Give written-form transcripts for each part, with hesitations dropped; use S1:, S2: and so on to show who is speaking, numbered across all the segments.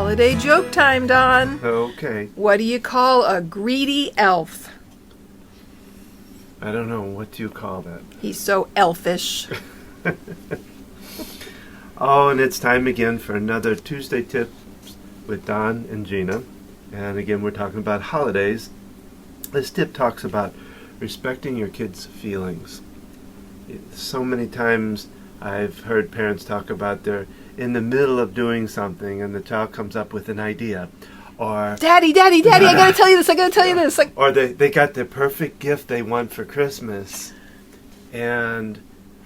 S1: Holiday joke time, Don.
S2: Okay.
S1: What do you call a greedy elf?
S2: I don't know. What do you call that?
S1: He's so elfish.
S2: Oh, and it's time again for another Tuesday Tips with Don and Gina. And again, we're talking about holidays. This tip talks about respecting your kids' feelings. So many times I've heard parents talk about they're in the middle of doing something and the child comes up with an idea. Or
S1: Daddy, I gotta tell you this. Like,
S2: or they got the perfect gift they want for Christmas. And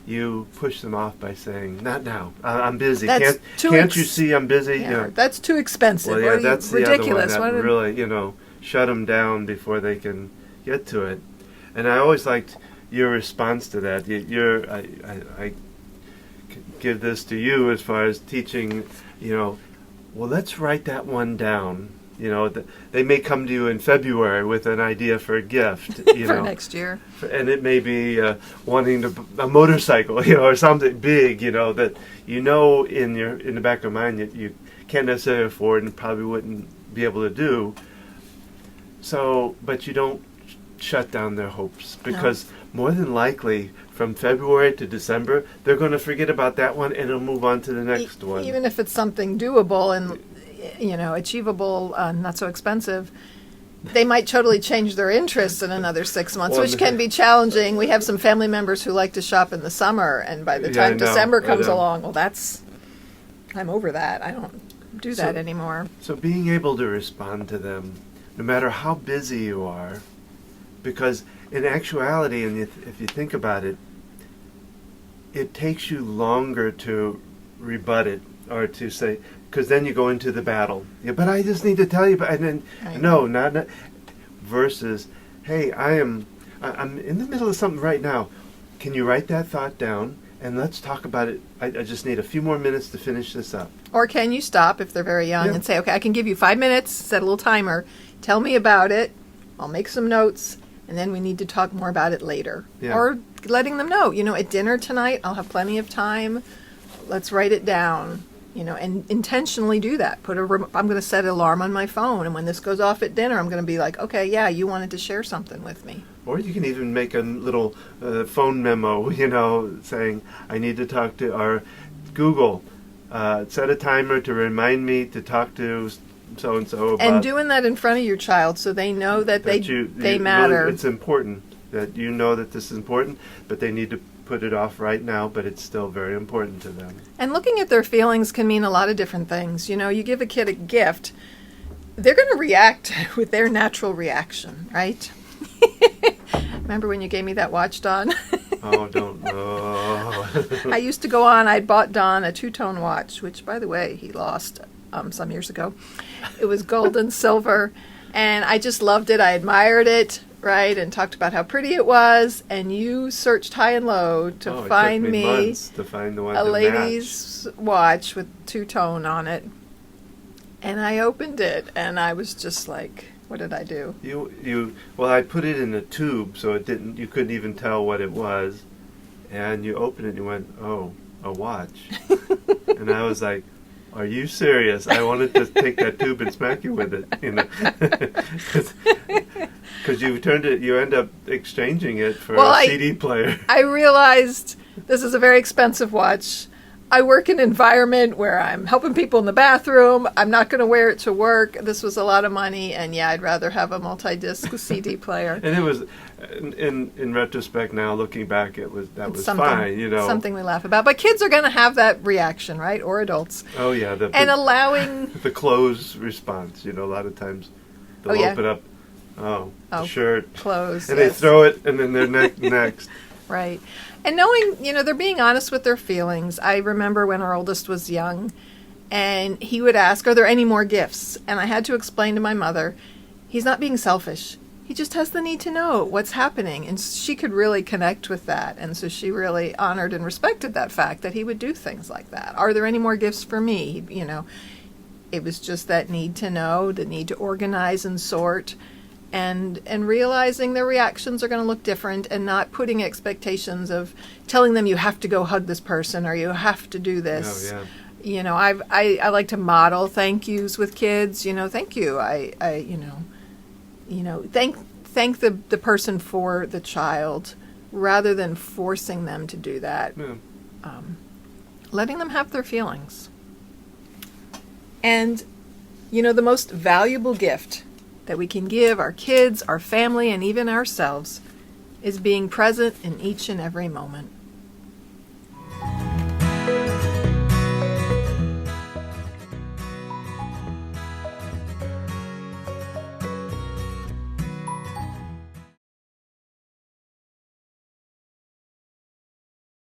S2: you push them off by saying, "Not now. I'm busy.
S1: That's
S2: Can't you see I'm busy?"
S1: Yeah,
S2: you know.
S1: that's too expensive.
S2: Well, yeah, that's the
S1: ridiculous.
S2: other one that really, shut them down before they can get to it. And I always liked your response to that. I give this to you as far as teaching. Well, let's write that one down. They may come to you in February with an idea for a gift,
S1: for next year,
S2: and it may be wanting a motorcycle, or something big, that in the back of your mind you can't necessarily afford and probably wouldn't be able to do. So, but you don't shut down their hopes, because more than likely from February to December they're going to forget about that one and they'll move on to the next one.
S1: Even if it's something doable and achievable, not so expensive, they might totally change their interests in another 6 months, which can be challenging. We have some family members who like to shop in the summer, and by the time December comes along, I'm over that. I don't do that anymore.
S2: So being able to respond to them, no matter how busy you are, because in actuality, and if you think about it, it takes you longer to rebut it or to say, because then you go into the battle. Yeah, but I just need to tell you. And then no, not versus, hey, I'm in the middle of something right now. Can you write that thought down and let's talk about it? I just need a few more minutes to finish this up.
S1: Or can you stop if they're very young and say, okay, I can give you 5 minutes. Set a little timer. Tell me about it. I'll make some notes, and then we need to talk more about it later. Yeah. Or letting them know, at dinner tonight, I'll have plenty of time. Let's write it down. And intentionally do that. I'm going to set an alarm on my phone, and when this goes off at dinner, I'm going to be like, okay, yeah, you wanted to share something with me.
S2: Or you can even make a little phone memo, saying, I need to talk to our Google. Set a timer to remind me to talk to so-and-so about...
S1: And doing that in front of your child so they know that they matter.
S2: It's important that you know that this is important, but they need to put it off right now, but it's still very important to them.
S1: And looking at their feelings can mean a lot of different things. You give a kid a gift, they're going to react with their natural reaction, right? Remember when you gave me that watch, Don?
S2: Oh, don't know.
S1: I used to go on, I'd bought Don a two-tone watch, which, by the way, he lost some years ago. It was gold and silver, and I just loved it. I admired it. Right, and talked about how pretty it was, and you searched high and low to find me
S2: months to find the one
S1: a lady's watch with two-tone on it. And I opened it, and I was just like, what did I do? Well,
S2: I put it in a tube, so you couldn't even tell what it was. And you opened it, and you went, oh, a watch. And I was like, are you serious? I wanted to take that tube and smack you with it, Because you end up exchanging it for a CD player.
S1: I realized this is a very expensive watch. I work in an environment where I'm helping people in the bathroom. I'm not going to wear it to work. This was a lot of money, and I'd rather have a multi-disc CD player.
S2: And it was, in retrospect now, looking back, that was fine,
S1: Something we laugh about. But kids are going to have that reaction, right? Or adults.
S2: Oh, yeah.
S1: Allowing...
S2: The clothes response, a lot of times they'll open up, the shirt.
S1: Clothes,
S2: and they throw it, and then they're next.
S1: Right. And knowing, they're being honest with their feelings. I remember when our oldest was young, and he would ask, are there any more gifts? And I had to explain to my mother, he's not being selfish. He just has the need to know what's happening. And she could really connect with that. And so she really honored and respected that fact that he would do things like that. Are there any more gifts for me? It was just that need to know, the need to organize and sort. And realizing their reactions are going to look different, and not putting expectations of telling them you have to go hug this person or you have to do this.
S2: Oh,
S1: You know, I like to model thank yous with kids. You know, thank you. Thank the person for the child rather than forcing them to do that.
S2: Yeah.
S1: Letting them have their feelings. And, you know, the most valuable gift that we can give our kids, our family, and even ourselves is being present in each and every moment.